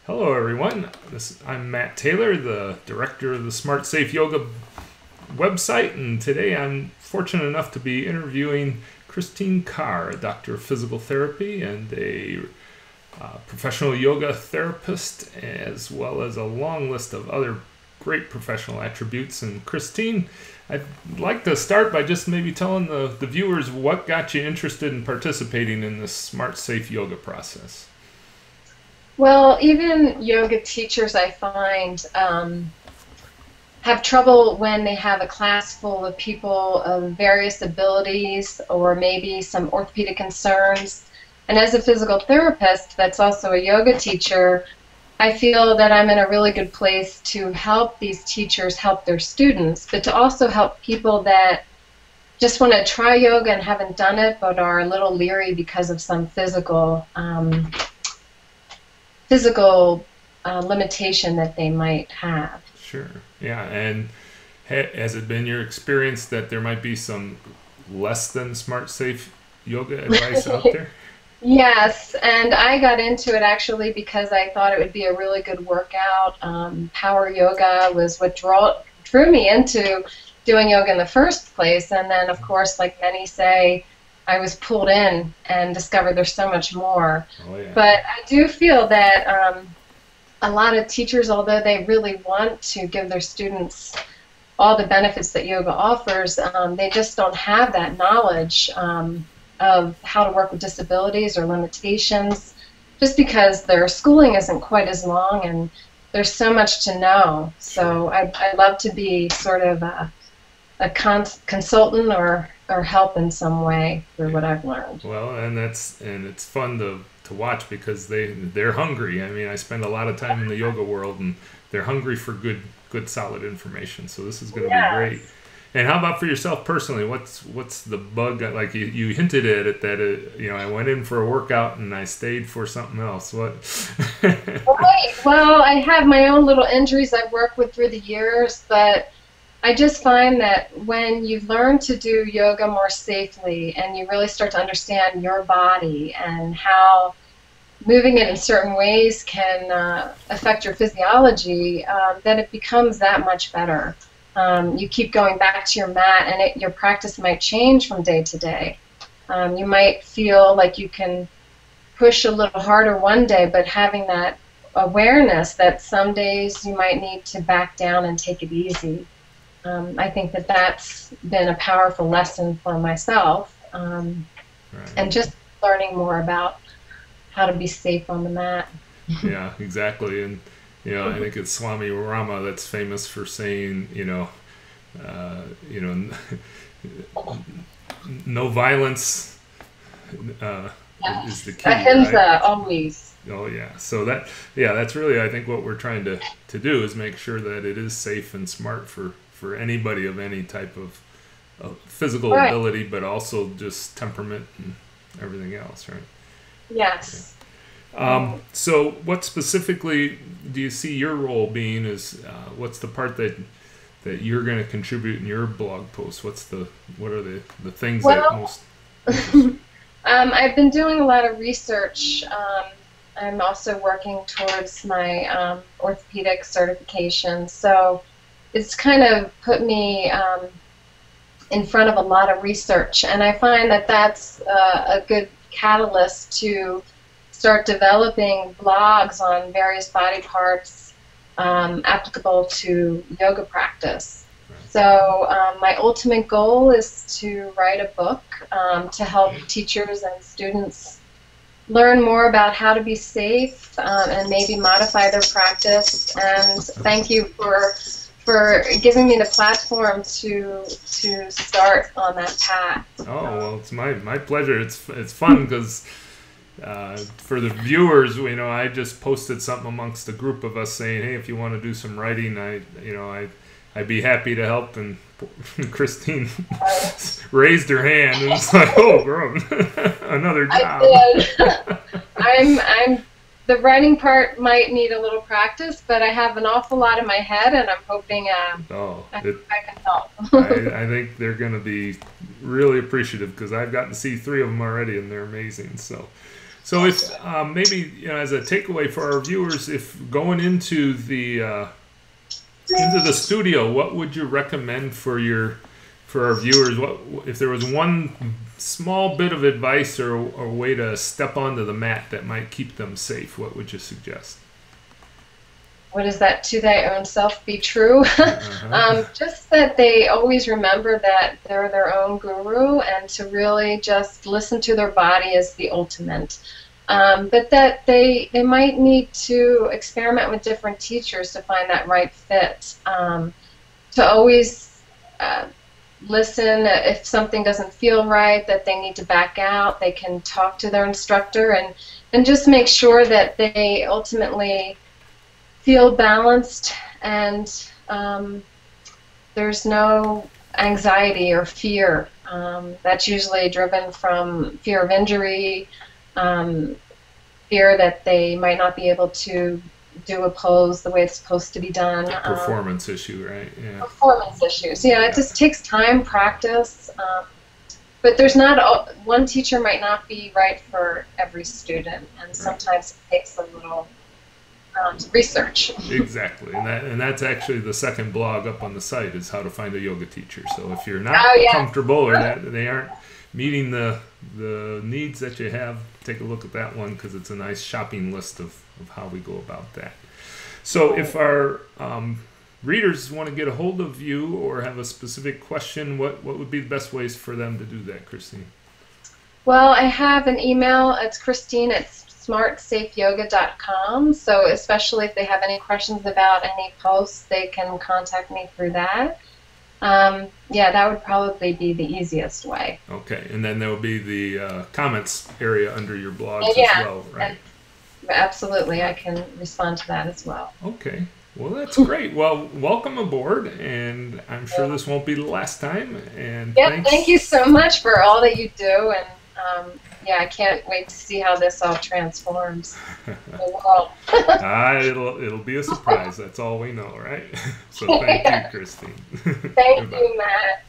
Hello, everyone. I'm Matt Taylor, the director of the Smaftsafeyoga website, and today I'm fortunate enough to be interviewing Christine Carr, a doctor of physical therapy and a professional yoga therapist, as well as a long list of other great professional attributes. And Christine, I'd like to start by just maybe telling the viewers what got you interested in participating in this Smart Safe Yoga process. Well, even yoga teachers, I find, have trouble when they have a class full of people of various abilities or maybe some orthopedic concerns. And as a physical therapist that's also a yoga teacher, I feel that I'm in a really good place to help these teachers help their students, but to also help people that just want to try yoga and haven't done it but are a little leery because of some physical limitation that they might have. Sure. Yeah. And has it been your experience that there might be some less than smart, safe yoga advice out there? Yes, and I got into it actually because I thought it would be a really good workout. Power yoga was what drew me into doing yoga in the first place. And then, of course, like many say, I was pulled in and discovered there's so much more. Oh, yeah. But I do feel that a lot of teachers, although they really want to give their students all the benefits that yoga offers, they just don't have that knowledge of how to work with disabilities or limitations, just because their schooling isn't quite as long and there's so much to know. So I'd love to be sort of a consultant or help in some way through what I've learned. Well, and it's fun to watch because they're hungry. I mean, I spend a lot of time in the yoga world, and they're hungry for good solid information. So this is going to be great. And how about for yourself personally? What's the bug? Like you hinted at it that I went in for a workout and I stayed for something else. What? Right. Well, I have my own little injuries I've worked with through the years, but I just find that when you learn to do yoga more safely and you really start to understand your body and how moving it in certain ways can affect your physiology, then it becomes that much better. You keep going back to your mat, and your practice might change from day to day. You might feel like you can push a little harder one day, but having that awareness that some days you might need to back down and take it easy. I think that that's been a powerful lesson for myself, and just learning more about how to be safe on the mat. Yeah, exactly. And I think it's Swami Rama that's famous for saying, no violence is the key. Ahimsa, right? always. Oh yeah. So that's really, I think, what we're trying to do is make sure that it is safe and smart for anybody of any type of physical ability, but also just temperament and everything else, right? Yes. Okay. So what specifically do you see your role being what's the part that you're going to contribute in your blog post? What are the things that most I've been doing a lot of research. I'm also working towards my orthopedic certification, so it's kind of put me in front of a lot of research, and I find that that's a good catalyst to start developing blogs on various body parts applicable to yoga practice. So my ultimate goal is to write a book to help teachers and students learn more about how to be safe and maybe modify their practice. And thank you for giving me the platform to start on that path. Oh, well, it's my pleasure. It's fun because for the viewers, I just posted something amongst a group of us saying, hey, if you want to do some writing, I'd be happy to help. And Christine raised her hand and was like, oh, girl, another job. I did. The writing part might need a little practice, but I have an awful lot in my head, and I'm hoping I can help. I think they're going to be really appreciative because I've gotten to see 3 of them already, and they're amazing. So So if maybe as a takeaway for our viewers, if going into the studio, what would you recommend for our viewers? What if there was one small bit of advice or way to step onto the mat that might keep them safe? What would you suggest? What is that? To thy own self be true. Just that they always remember that they're their own guru, and to really just listen to their body as the ultimate. But that they might need to experiment with different teachers to find that right fit. To always listen if something doesn't feel right, that they need to back out. They can talk to their instructor and just make sure that they ultimately feel balanced and there's no anxiety or fear. That's usually driven from fear of injury, fear that they might not be able to do a pose the way it's supposed to be done. Performance issue, right? Yeah. Performance issues. Yeah, it just takes time, practice. But there's not one teacher might not be right for every student, and sometimes it takes a little research. Exactly, and that's actually the second blog up on the site is how to find a yoga teacher. So if you're not comfortable or that they aren't meeting the needs that you have, take a look at that one because it's a nice shopping list of how we go about that. So if our readers want to get a hold of you or have a specific question, what would be the best ways for them to do that, Christine? Well, I have an email. It's Christine@Smaftsafeyoga.com. So especially if they have any questions about any posts, they can contact me through that. Yeah, that would probably be the easiest way. Okay, and then there will be the comments area under your blogs as well, right? Absolutely, I can respond to that as well. Okay, well that's great. Well, welcome aboard, and I'm sure this won't be the last time. And thank you so much for all that you do, and yeah, I can't wait to see how this all transforms the world. It'll be a surprise. That's all we know, right? So thank you, Christine. Thank you, Matt.